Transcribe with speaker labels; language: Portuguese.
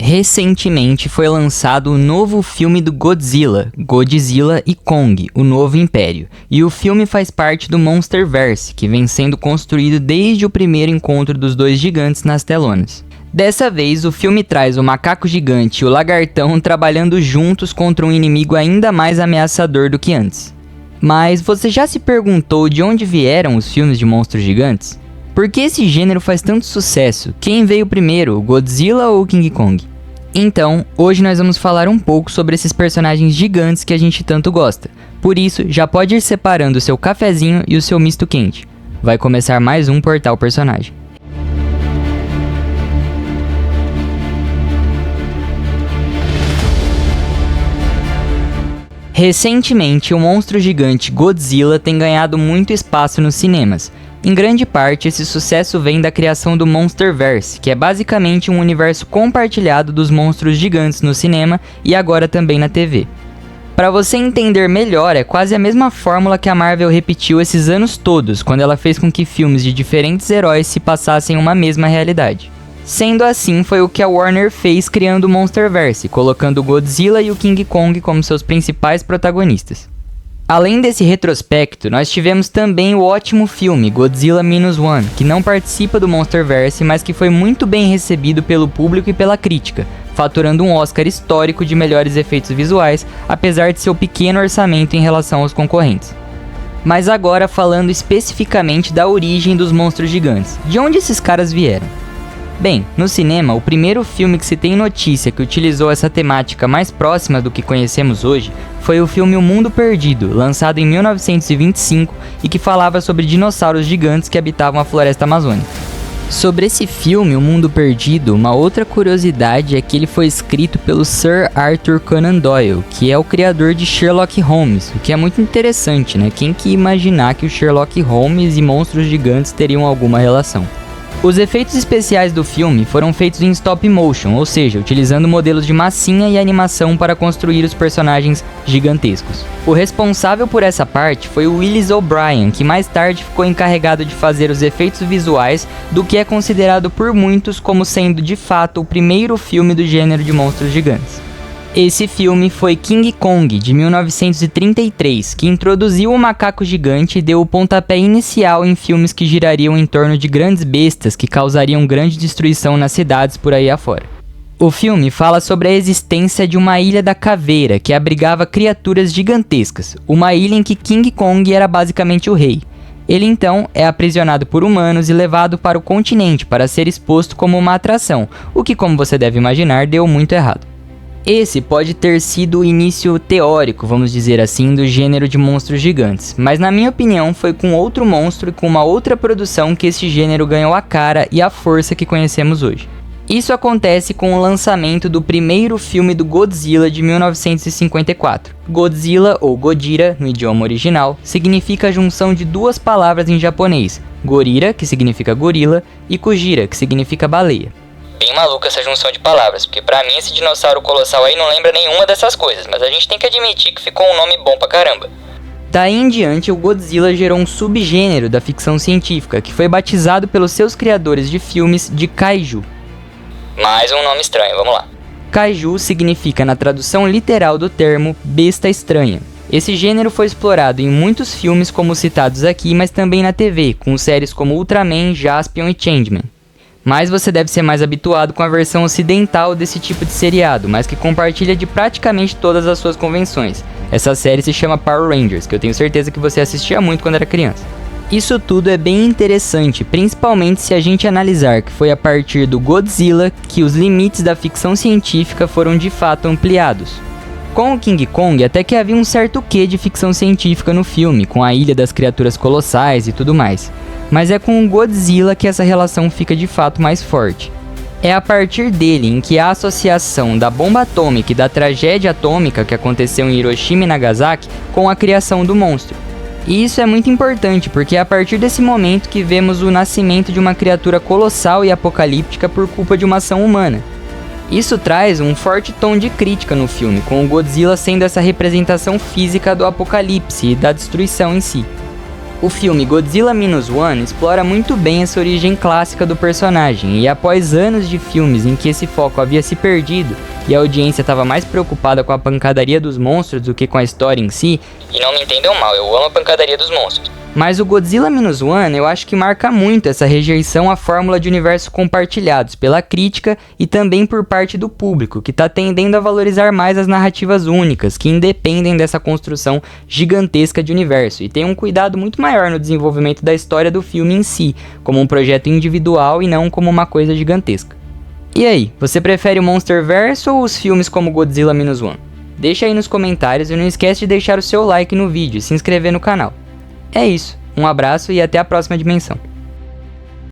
Speaker 1: Recentemente foi lançado o novo filme do Godzilla, Godzilla e Kong, o Novo Império, e o filme faz parte do Monsterverse, que vem sendo construído desde o primeiro encontro dos dois gigantes nas telonas. Dessa vez, o filme traz o macaco gigante e o lagartão trabalhando juntos contra um inimigo ainda mais ameaçador do que antes. Mas você já se perguntou de onde vieram os filmes de monstros gigantes? Por que esse gênero faz tanto sucesso? Quem veio primeiro, o Godzilla ou o King Kong? Então, hoje nós vamos falar um pouco sobre esses personagens gigantes que a gente tanto gosta. Por isso, já pode ir separando o seu cafezinho e o seu misto quente. Vai começar mais um Portal Personagem. Recentemente, o monstro gigante Godzilla tem ganhado muito espaço nos cinemas. Em grande parte, esse sucesso vem da criação do Monsterverse, que é basicamente um universo compartilhado dos monstros gigantes no cinema e agora também na TV. Para você entender melhor, é quase a mesma fórmula que a Marvel repetiu esses anos todos, quando ela fez com que filmes de diferentes heróis se passassem uma mesma realidade. Sendo assim, foi o que a Warner fez criando o Monsterverse, colocando o Godzilla e o King Kong como seus principais protagonistas. Além desse retrospecto, nós tivemos também o ótimo filme Godzilla Minus One, que não participa do Monsterverse, mas que foi muito bem recebido pelo público e pela crítica, faturando um Oscar histórico de melhores efeitos visuais, apesar de seu pequeno orçamento em relação aos concorrentes. Mas agora falando especificamente da origem dos monstros gigantes, de onde esses caras vieram? Bem, no cinema, o primeiro filme que se tem notícia que utilizou essa temática mais próxima do que conhecemos hoje foi o filme O Mundo Perdido, lançado em 1925 e que falava sobre dinossauros gigantes que habitavam a floresta amazônica. Sobre esse filme, O Mundo Perdido, uma outra curiosidade é que ele foi escrito pelo Sir Arthur Conan Doyle, que é o criador de Sherlock Holmes, o que é muito interessante, né? Quem que ia imaginar que o Sherlock Holmes e monstros gigantes teriam alguma relação? Os efeitos especiais do filme foram feitos em stop motion, ou seja, utilizando modelos de massinha e animação para construir os personagens gigantescos. O responsável por essa parte foi o Willis O'Brien, que mais tarde ficou encarregado de fazer os efeitos visuais do que é considerado por muitos como sendo de fato o primeiro filme do gênero de monstros gigantes. Esse filme foi King Kong, de 1933, que introduziu o macaco gigante e deu o pontapé inicial em filmes que girariam em torno de grandes bestas que causariam grande destruição nas cidades por aí afora. O filme fala sobre a existência de uma Ilha da Caveira, que abrigava criaturas gigantescas, uma ilha em que King Kong era basicamente o rei. Ele então é aprisionado por humanos e levado para o continente para ser exposto como uma atração, o que, como você deve imaginar, deu muito errado. Esse pode ter sido o início teórico, vamos dizer assim, do gênero de monstros gigantes, mas na minha opinião foi com outro monstro e com uma outra produção que esse gênero ganhou a cara e a força que conhecemos hoje. Isso acontece com o lançamento do primeiro filme do Godzilla de 1954. Godzilla, ou Gojira, no idioma original, significa a junção de duas palavras em japonês, Gorira, que significa gorila, e Kujira, que significa baleia. Bem maluca essa junção de palavras, porque pra mim esse dinossauro colossal aí não lembra nenhuma dessas coisas, mas a gente tem que admitir que ficou um nome bom pra caramba. Daí em diante, o Godzilla gerou um subgênero da ficção científica, que foi batizado pelos seus criadores de filmes de Kaiju. Mais um nome estranho, vamos lá. Kaiju significa, na tradução literal do termo, besta estranha. Esse gênero foi explorado em muitos filmes como citados aqui, mas também na TV, com séries como Ultraman, Jaspion e Changeman. Mas você deve ser mais habituado com a versão ocidental desse tipo de seriado, mas que compartilha de praticamente todas as suas convenções. Essa série se chama Power Rangers, que eu tenho certeza que você assistia muito quando era criança. Isso tudo é bem interessante, principalmente se a gente analisar que foi a partir do Godzilla que os limites da ficção científica foram de fato ampliados. Com o King Kong até que havia um certo quê de ficção científica no filme, com a Ilha das Criaturas Colossais e tudo mais. Mas é com o Godzilla que essa relação fica de fato mais forte. É a partir dele em que a associação da bomba atômica e da tragédia atômica que aconteceu em Hiroshima e Nagasaki com a criação do monstro. E isso é muito importante porque é a partir desse momento que vemos o nascimento de uma criatura colossal e apocalíptica por culpa de uma ação humana. Isso traz um forte tom de crítica no filme, com o Godzilla sendo essa representação física do apocalipse e da destruição em si. O filme Godzilla Minus One explora muito bem essa origem clássica do personagem, e após anos de filmes em que esse foco havia se perdido e a audiência estava mais preocupada com a pancadaria dos monstros do que com a história em si, e não me entendam mal, eu amo a pancadaria dos monstros, mas o Godzilla Minus One eu acho que marca muito essa rejeição à fórmula de universo compartilhados pela crítica e também por parte do público, que está tendendo a valorizar mais as narrativas únicas, que independem dessa construção gigantesca de universo, e tem um cuidado muito maior no desenvolvimento da história do filme em si, como um projeto individual e não como uma coisa gigantesca. E aí, você prefere o Monsterverse ou os filmes como Godzilla Minus One? Deixa aí nos comentários e não esquece de deixar o seu like no vídeo e se inscrever no canal. É isso, um abraço e até a próxima dimensão.